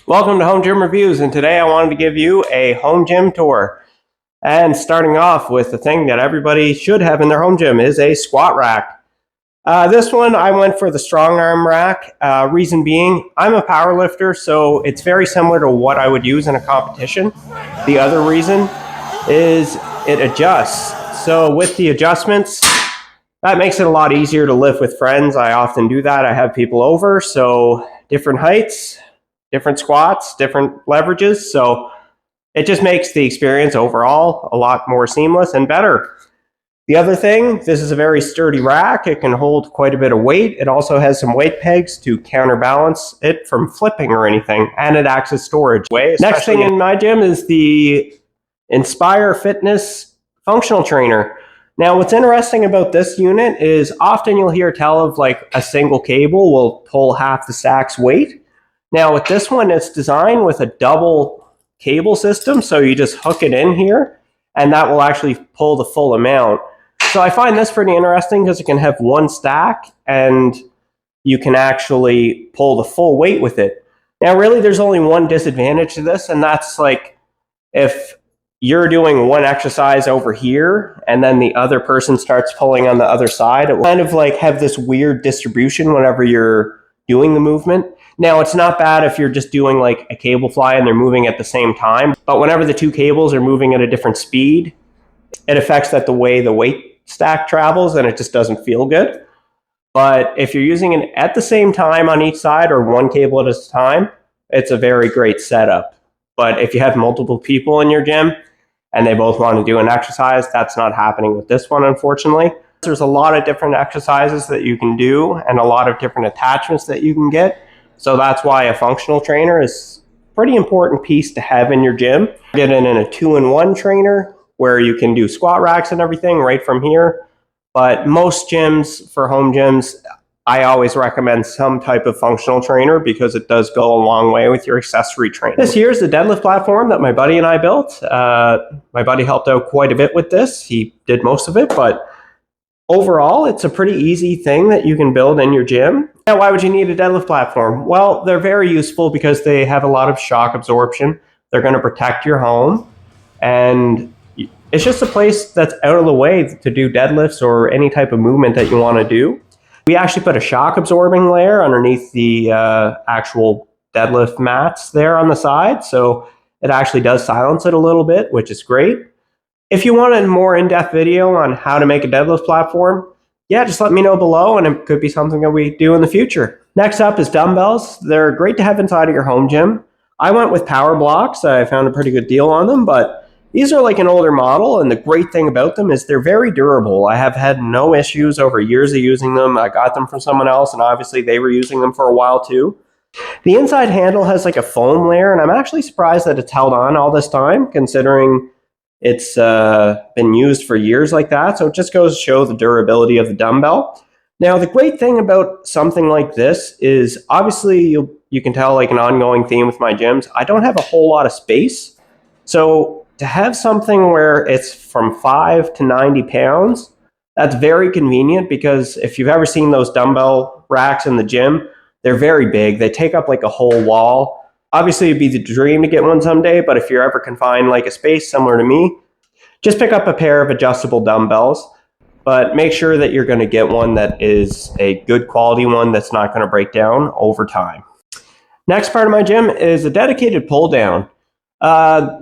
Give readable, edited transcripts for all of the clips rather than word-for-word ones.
Welcome to Home Gym Reviews, and today I wanted to give you a home gym tour. And starting off with the thing that everybody should have in their home gym is a squat rack. This one I went for the Strongarm rack. Reason being, I'm a power lifter, so it's very similar to what I would use in a competition. The other reason is it adjusts. So with the adjustments, that makes it a lot easier to lift with friends. I often do that. I have people over, so different heights, different squats, different leverages. So it just makes the experience overall a lot more seamless and better. The other thing, this is a very sturdy rack. It can hold quite a bit of weight. It also has some weight pegs to counterbalance it from flipping or anything, and it acts as storage. Next thing in my gym is the Inspire Fitness functional trainer. Now, what's interesting about this unit is often you'll hear tell of like a single cable will pull half the stack's weight. Now, with this one, it's designed with a double cable system, so you just hook it in here, and that will actually pull the full amount. So I find this pretty interesting because it can have one stack, and you can actually pull the full weight with it. Now, really, there's only one disadvantage to this, and that's like if you're doing one exercise over here and then the other person starts pulling on the other side, it will kind of like have this weird distribution whenever you're doing the movement. Now, it's not bad if you're just doing like a cable fly and they're moving at the same time, but whenever the two cables are moving at a different speed, it affects that the way the weight stack travels, and it just doesn't feel good. But if you're using it at the same time on each side or one cable at a time, it's a very great setup. But if you have multiple people in your gym and they both want to do an exercise, that's not happening with this one, unfortunately. There's a lot of different exercises that you can do and a lot of different attachments that you can get. So that's why a functional trainer is a pretty important piece to have in your gym. Get it in a 2-in-1 trainer where you can do squat racks and everything right from here. But most gyms, for home gyms, I always recommend some type of functional trainer because it does go a long way with your accessory training. This here is the deadlift platform that my buddy and I built. My buddy helped out quite a bit with this. He did most of it, but overall, it's a pretty easy thing that you can build in your gym. Now, why would you need a deadlift platform? Well, they're very useful because they have a lot of shock absorption. They're going to protect your home, and it's just a place that's out of the way to do deadlifts or any type of movement that you want to do. We actually put a shock absorbing layer underneath the actual deadlift mats there on the side, so it actually does silence it a little bit, which is great. If you want a more in-depth video on how to make a deadlift platform, yeah, just let me know below, and it could be something that we do in the future. Next up is dumbbells. They're great to have inside of your home gym. I went with power blocks. I found a pretty good deal on them, but these are like an older model, and the great thing about them is they're very durable. I have had no issues over years of using them. I got them from someone else, and obviously they were using them for a while too. The inside handle has like a foam layer, and I'm actually surprised that it's held on all this time, considering it's been used for years like that. So it just goes to show the durability of the dumbbell. Now, the great thing about something like this is obviously you can tell like an ongoing theme with my gyms. I don't have a whole lot of space. So to have something where it's from 5 to 90 pounds, that's very convenient because if you've ever seen those dumbbell racks in the gym, they're very big. They take up like a whole wall. Obviously, it'd be the dream to get one someday, but if you're ever confined like a space similar to me, just pick up a pair of adjustable dumbbells, but make sure that you're going to get one that is a good quality one that's not going to break down over time. Next part of my gym is a dedicated pull down.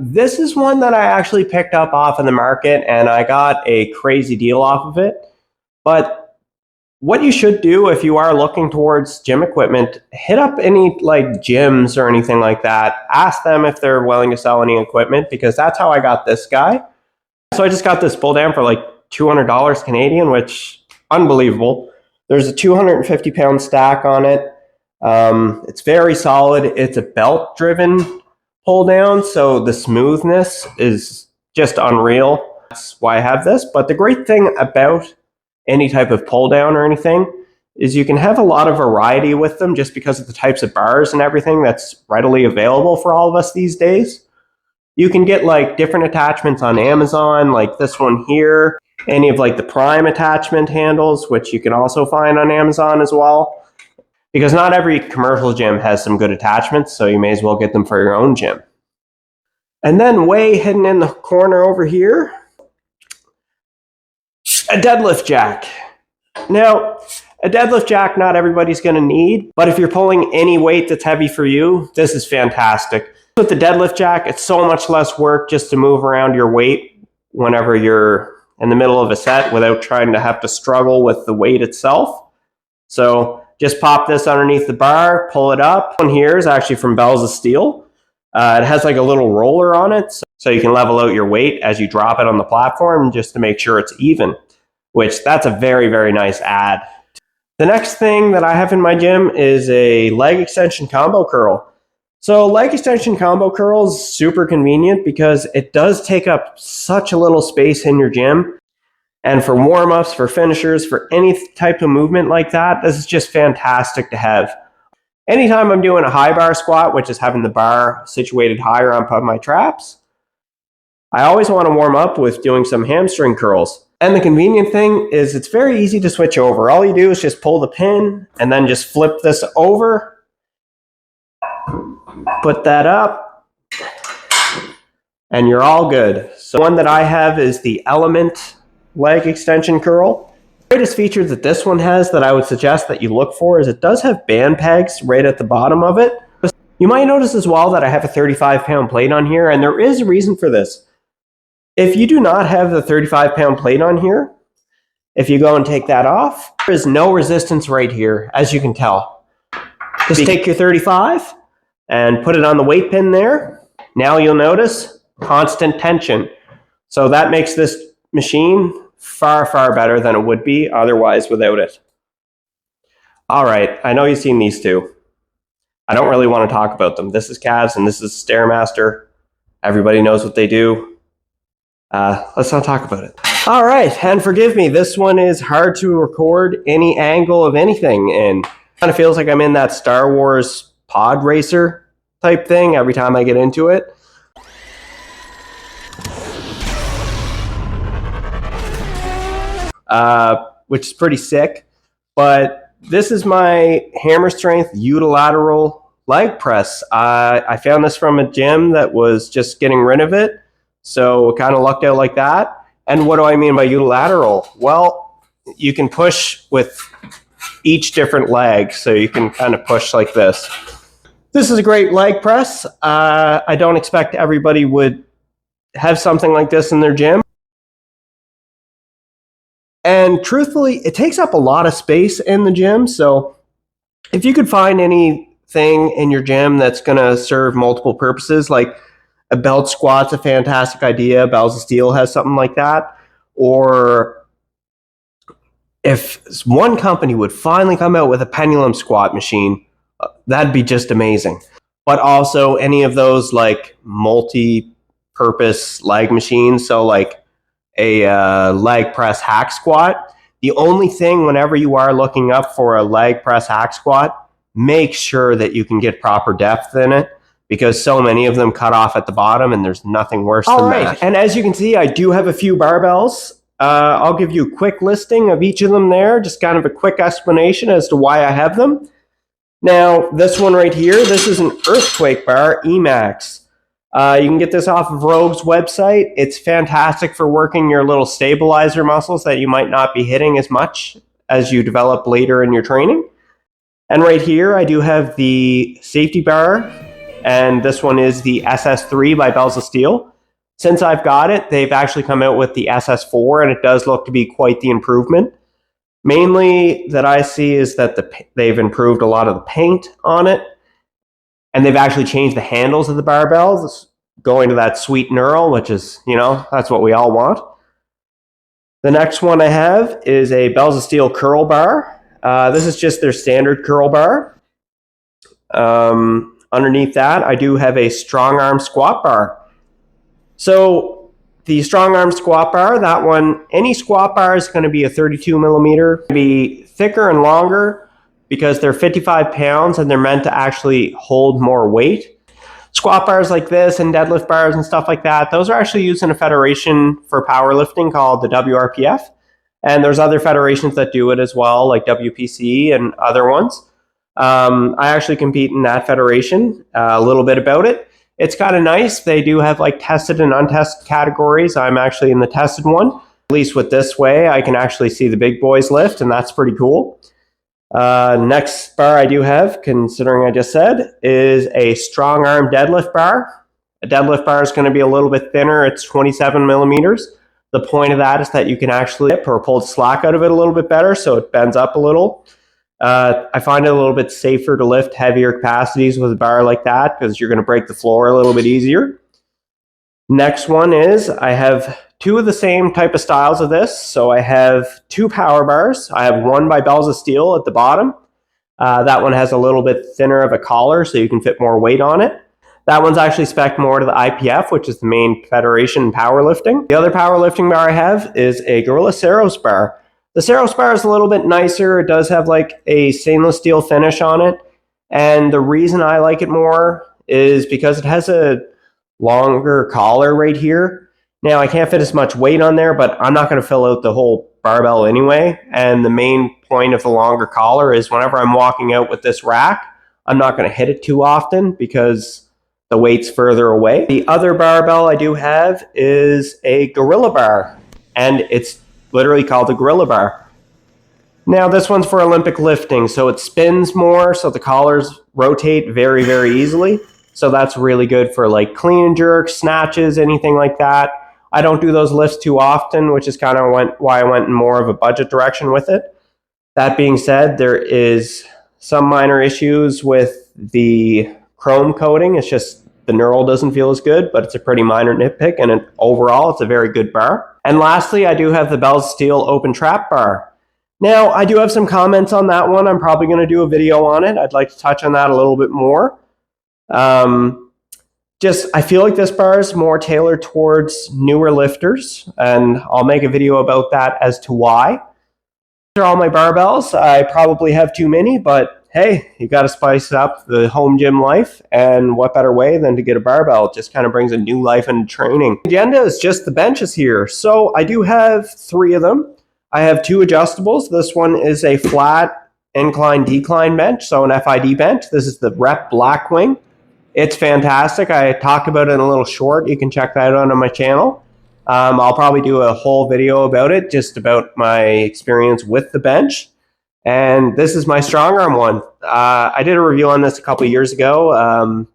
This is one that I actually picked up off of the market, and I got a crazy deal off of it. But what you should do if you are looking towards gym equipment, hit up any like gyms or anything like that. Ask them if they're willing to sell any equipment, because that's how I got this guy. So I just got this pull down for like $200 Canadian, which unbelievable. There's a 250 pound stack on it. It's very solid. It's a belt driven pull down, so the smoothness is just unreal. That's why I have this. But the great thing about any type of pull down or anything is you can have a lot of variety with them just because of the types of bars and everything that's readily available for all of us these days. You can get like different attachments on Amazon, like this one here, any of like the Prime attachment handles, which you can also find on Amazon as well. because not every commercial gym has some good attachments, so you may as well get them for your own gym. And then way hidden in the corner over here, a deadlift jack. Now, a deadlift jack not everybody's going to need, but if you're pulling any weight that's heavy for you, this is fantastic. With the deadlift jack, it's so much less work just to move around your weight whenever you're in the middle of a set without trying to have to struggle with the weight itself. So just pop this underneath the bar, pull it up. One here is actually from Barbells of Steel. It has like a little roller on it, so you can level out your weight as you drop it on the platform just to make sure it's even, which that's a very, very nice add. The next thing that I have in my gym is a leg extension combo curl. So leg extension combo curl is super convenient because it does take up such a little space in your gym. And for warm-ups, for finishers, for any type of movement like that, this is just fantastic to have. Anytime I'm doing a high bar squat, which is having the bar situated higher on top of my traps, I always want to warm up with doing some hamstring curls. And the convenient thing is it's very easy to switch over. All you do is just pull the pin and then just flip this over, put that up, and you're all good. So one that I have is the Element leg extension curl. The greatest feature that this one has that I would suggest that you look for is it does have band pegs right at the bottom of it. You might notice as well that I have a 35-pound plate on here, and there is a reason for this. If you do not have the 35-pound plate on here, if you go and take that off, there is no resistance right here, as you can tell. Just take your 35 and put it on the weight pin there. Now you'll notice constant tension. So that makes this machine far, far better than it would be otherwise without it. All right, I know you've seen these two. I don't really want to talk about them. This is calves and this is Stairmaster. Everybody knows what they do. Let's not talk about it. All right, and forgive me, this one is hard to record any angle of anything, and kind of feels like I'm in that Star Wars pod racer type thing every time I get into it. Which is pretty sick, but this is my hammer strength unilateral leg press. I found this from a gym that was just getting rid of it, so it kind of lucked out like that. And what do I mean by unilateral? Well, you can push with each different leg, so you can kind of push like this. This is a great leg press. I don't expect everybody would have something like this in their gym. And truthfully, it takes up a lot of space in the gym. So if you could find anything in your gym that's going to serve multiple purposes, like a belt squat's a fantastic idea. Barbells of Steel has something like that. Or if one company would finally come out with a pendulum squat machine, that'd be just amazing. But also any of those like multi-purpose leg machines. So like a leg press hack squat. The only thing whenever you are looking up for a leg press hack squat, make sure that you can get proper depth in it, because so many of them cut off at the bottom and there's nothing worse than that. And as you can see, I do have a few barbells. I'll give you a quick listing of each of them there, just kind of a quick explanation as to why I have them. Now, this one right here, this is an Earthquake Bar Emax. You can get this off of Rogue's website. It's fantastic for working your little stabilizer muscles that you might not be hitting as much as you develop later in your training. And right here, I do have the safety bar, and this one is the SS3 by Barbells of Steel. Since I've got it, they've actually come out with the SS4, and it does look to be quite the improvement. Mainly that I see is that they've improved a lot of the paint on it. And they've actually changed the handles of the barbells, going to that sweet knurl, which is, you know, that's what we all want. The next one I have is a Barbells of Steel curl bar. This is just their standard curl bar. Underneath that, I do have a Strongarm squat bar. So the Strongarm squat bar, that one, any squat bar is going to be a 32 millimeter, be thicker and longer, because they're 55 pounds and they're meant to actually hold more weight. Squat bars like this and deadlift bars and stuff like that, those are actually used in a federation for powerlifting called the WRPF. And there's other federations that do it as well, like WPC and other ones. I actually compete in that federation. A little bit about it. It's kind of nice. They do have like tested and untested categories. I'm actually in the tested one. At least with this way, I can actually see the big boys lift, and that's pretty cool. Next bar I do have, considering I just said, is a Strongarm deadlift bar. A deadlift bar is going to be a little bit thinner. It's 27 millimeters. The point of that is that you can actually dip or pull slack out of it a little bit better, so it bends up a little. I find it a little bit safer to lift heavier capacities with a bar like that because you're going to break the floor a little bit easier. Next one is I have two of the same type of styles of this. So I have two power bars. I have one by Barbells of steel at the bottom. That one has a little bit thinner of a collar so you can fit more weight on it. That one's actually spec'd more to the IPF, which is the main federation in powerlifting. The other powerlifting bar I have is a Gorila Saros bar. The Saros bar is a little bit nicer. It does have like a stainless steel finish on it. And the reason I like it more is because it has a longer collar right here. Now, I can't fit as much weight on there, but I'm not going to fill out the whole barbell anyway. And the main point of the longer collar is whenever I'm walking out with this rack, I'm not going to hit it too often because the weight's further away. The other barbell I do have is a Gorila bar, and it's literally called a Gorila bar. Now, this one's for Olympic lifting, so it spins more, so the collars rotate very, very easily. So that's really good for like clean and jerk, snatches, anything like that. I don't do those lifts too often, which is kind of why I went in more of a budget direction with it. That being said, there is some minor issues with the chrome coating. It's just the knurl doesn't feel as good, but it's a pretty minor nitpick, and overall, it's a very good bar. And lastly, I do have the Barbells Steel Open Trap Bar. Now, I do have some comments on that one. I'm probably going to do a video on it. I'd like to touch on that a little bit more. I feel like this bar is more tailored towards newer lifters, and I'll make a video about that as to why. These are all my barbells. I probably have too many, but hey, you got to spice up the home gym life, and what better way than to get a barbell? It just kind of brings a new life into training. The agenda is just the benches here. So I do have 3 of them. I have 2 adjustables. This one is a flat incline decline bench, so an FID bench. This is the Rep Blackwing. It's fantastic. I talked about it in a little short. You can check that out on my channel. I'll probably do a whole video about it, just about my experience with the bench. And this is my Strongarm one. I did a review on this a couple of years ago.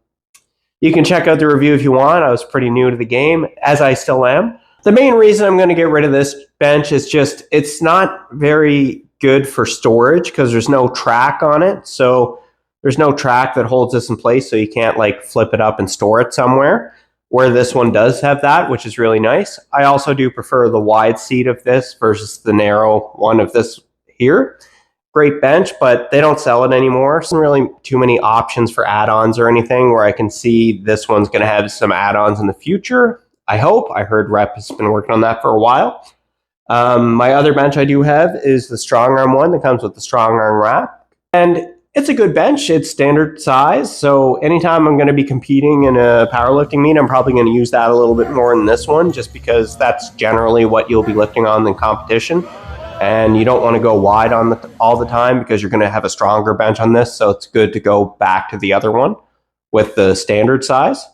You can check out the review if you want. I was pretty new to the game, as I still am. The main reason I'm going to get rid of this bench is just it's not very good for storage because there's no track on it. So there's no track that holds this in place, so you can't like flip it up and store it somewhere, where this one does have that, which is really nice. I also do prefer the wide seat of this versus the narrow one of this here. Great bench, but they don't sell it anymore. So really too many options for add-ons or anything where I can see this one's going to have some add-ons in the future. I hope. I heard Rep has been working on that for a while. My other bench I do have is the Strongarm one that comes with the Strongarm wrap. And it's a good bench. It's standard size. So anytime I'm going to be competing in a powerlifting meet, I'm probably going to use that a little bit more than this one, just because that's generally what you'll be lifting on in competition. And you don't want to go wide on all the time because you're going to have a stronger bench on this. So it's good to go back to the other one with the standard size.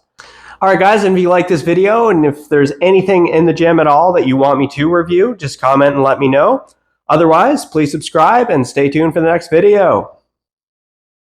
All right, guys, and if you like this video and if there's anything in the gym at all that you want me to review, just comment and let me know. Otherwise, please subscribe and stay tuned for the next video.